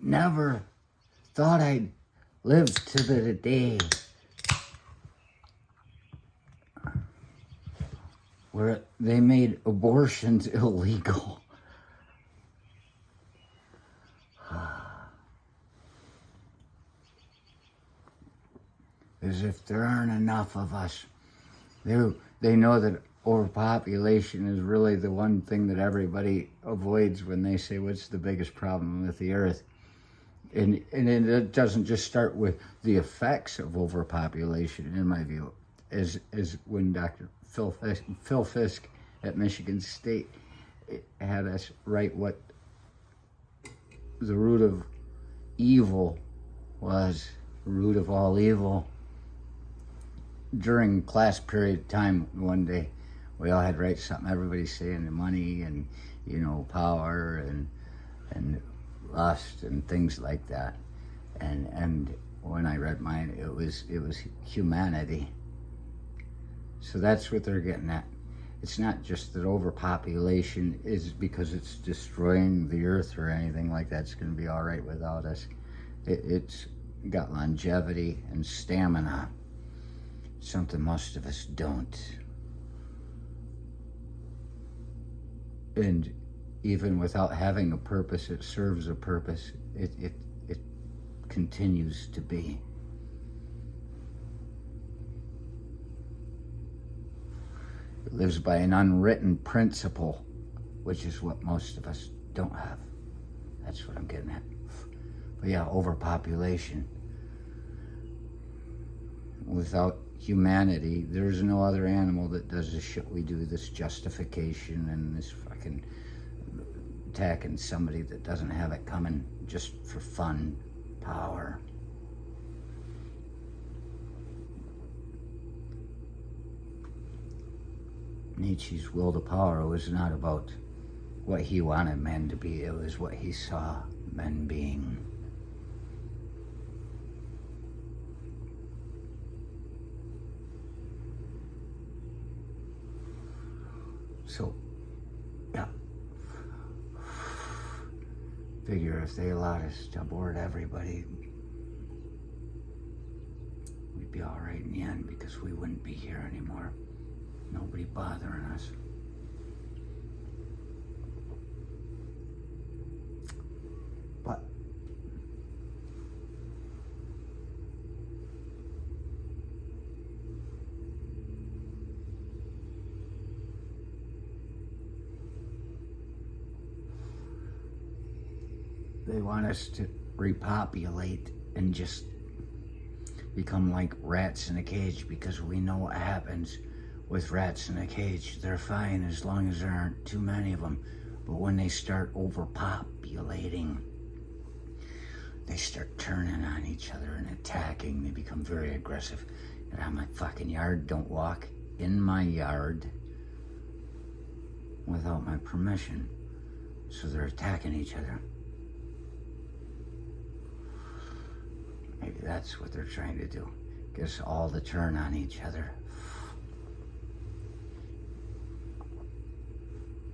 never thought I'd live to the day where they made abortions illegal. As if there aren't enough of us. They know that overpopulation is really the one thing that everybody avoids when they say, what's the biggest problem with the earth? And it doesn't just start with the effects of overpopulation, in my view, as when Dr. Phil Fisk at Michigan State had us write what the root of evil was, the root of all evil. During class period time one day, we all had to write something. Everybody's saying the money and, power and lust and things like that. And when I read mine, it was humanity. So that's what they're getting at. It's not just that overpopulation is because it's destroying the earth or anything like that. It's going to be all right without us. It's got longevity and stamina. Something most of us don't. And even without having a purpose, it serves a purpose. It continues to be. It lives by an unwritten principle, which is what most of us don't have. That's what I'm getting at. But yeah, overpopulation. Without humanity, there's no other animal that does the shit we do, this justification and this fucking attacking somebody that doesn't have it coming just for fun, power. Nietzsche's will to power was not about what he wanted men to be, it was what he saw men being. So, yeah. Figure if they allowed us to abort everybody, we'd be all right in the end because we wouldn't be here anymore. Nobody bothering us. But they want us to repopulate and just become like rats in a cage, because we know what happens with rats in a cage. They're fine as long as there aren't too many of them. But when they start overpopulating, they start turning on each other and attacking. They become very aggressive. Get out of my fucking yard. Don't walk in my yard without my permission. So they're attacking each other. Maybe that's what they're trying to do. Get us all to turn on each other.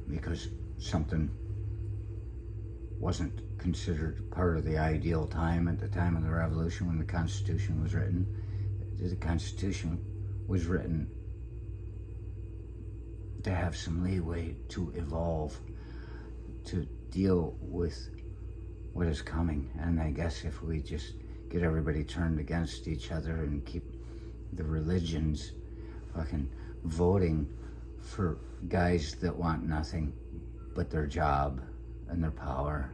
Because something wasn't considered part of the ideal time at the time of the Revolution when the Constitution was written. The Constitution was written to have some leeway to evolve, to deal with what is coming. And I guess if we just get everybody turned against each other and keep the religions fucking voting for guys that want nothing but their job and their power,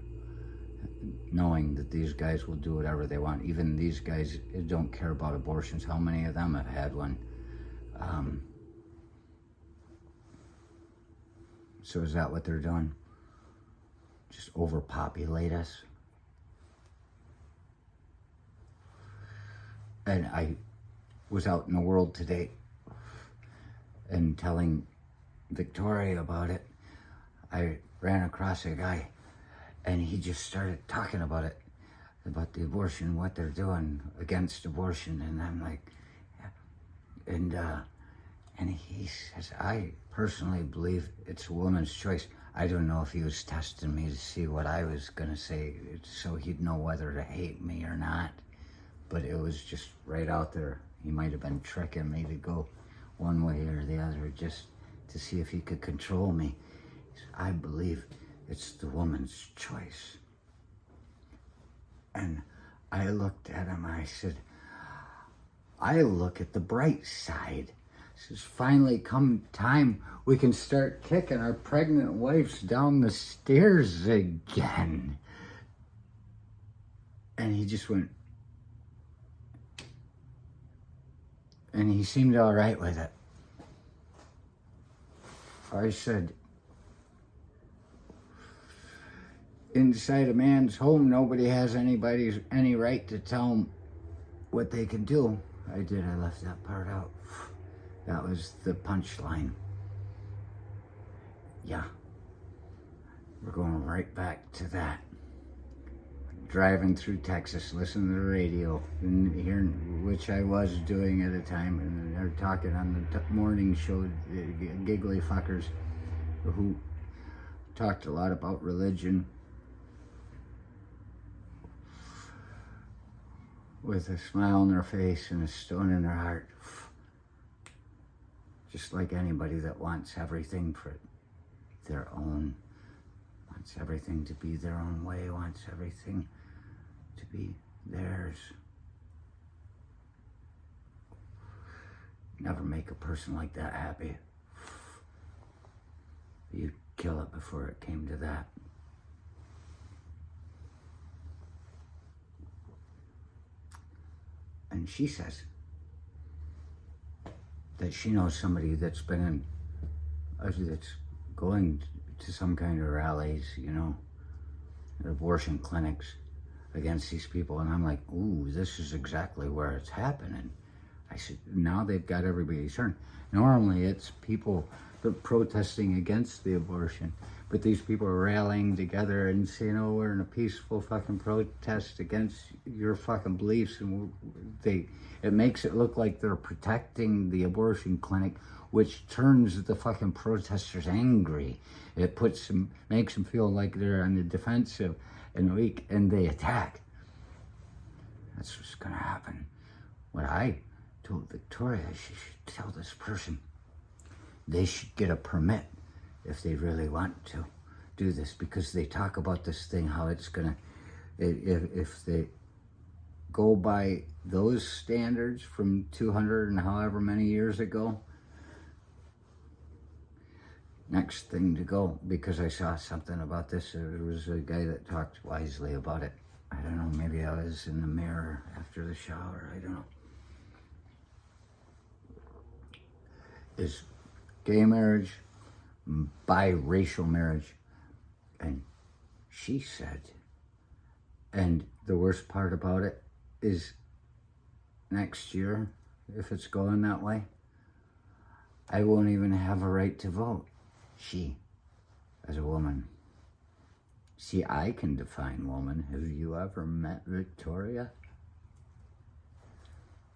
knowing that these guys will do whatever they want. Even these guys don't care about abortions. How many of them have had one? So is that what they're doing? Just overpopulate us? And I was out in the world today and telling Victoria about it. I ran across a guy and he just started talking about it, about the abortion, what they're doing against abortion. And I'm like, yeah. And he says, I personally believe it's a woman's choice. I don't know if he was testing me to see what I was going to say so he'd know whether to hate me or not. But it was just right out there. He might have been tricking me to go one way or the other just to see if he could control me. He said, I believe it's the woman's choice. And I looked at him and I said, I look at the bright side. This has finally come time we can start kicking our pregnant wives down the stairs again. And he just went, and he seemed all right with it. I said, inside a man's home, nobody has any right to tell them what they can do. I left that part out. That was the punchline. Yeah. We're going right back to that. Driving through Texas, listening to the radio, and hearing, which I was doing at the time, and they're talking on the morning show, giggly fuckers who talked a lot about religion with a smile on their face and a stone in their heart. Just like anybody that wants everything for their own, wants everything to be their own way, wants everything to be theirs. Never make a person like that happy. You'd kill it before it came to that. And she says that she knows somebody that's been in, that's going to some kind of rallies, abortion clinics against these people. And I'm like, ooh, this is exactly where it's happening. I said, now they've got everybody's turn. Normally it's people protesting against the abortion, but these people are rallying together and saying, oh, we're in a peaceful fucking protest against your fucking beliefs. And it makes it look like they're protecting the abortion clinic, which turns the fucking protesters angry. It makes them feel like they're on the defensive and weak, and they attack. That's what's gonna happen. What I told Victoria, she should tell this person they should get a permit if they really want to do this, because they talk about this thing, how it's gonna, if they go by those standards from 200 and however many years ago, next thing to go, because I saw something about this, there was a guy that talked wisely about it. I don't know, maybe I was in the mirror after the shower, I don't know. Is gay marriage, biracial marriage. And she said, and the worst part about it is next year, if it's going that way, I won't even have a right to vote. She, as a woman. See, I can define woman. Have you ever met Victoria?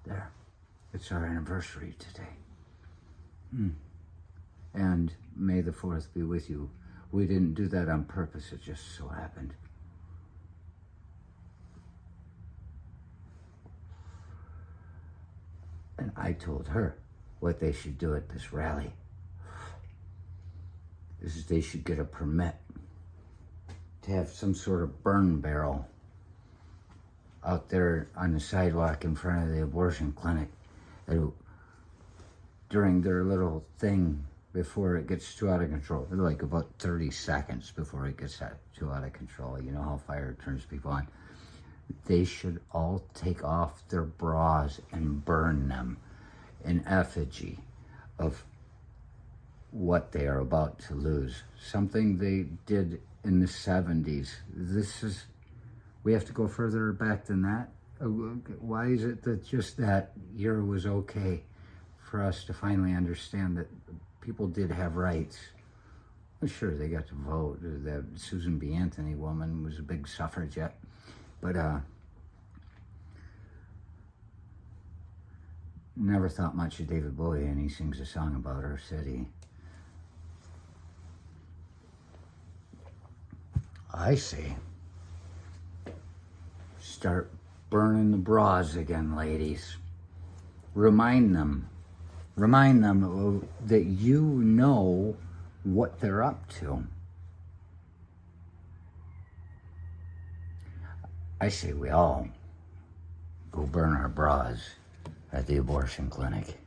There. It's our anniversary today. And may the 4th be with you. We didn't do that on purpose, it just so happened. And I told her what they should do at this rally is they should get a permit to have some sort of burn barrel out there on the sidewalk in front of the abortion clinic during their little thing before it gets too out of control. They're like about 30 seconds before it gets too out of control. You know how fire turns people on. They should all take off their bras and burn them in effigy of what they are about to lose. Something they did in the 70s. We have to go further back than that. Why is it that just that year was okay for us to finally understand that people did have rights? Well, sure, they got to vote. That Susan B. Anthony woman was a big suffragette. But never thought much of David Bowie, and he sings a song about our city. I say, start burning the bras again, ladies. Remind them that you know what they're up to. I say we all go burn our bras at the abortion clinic.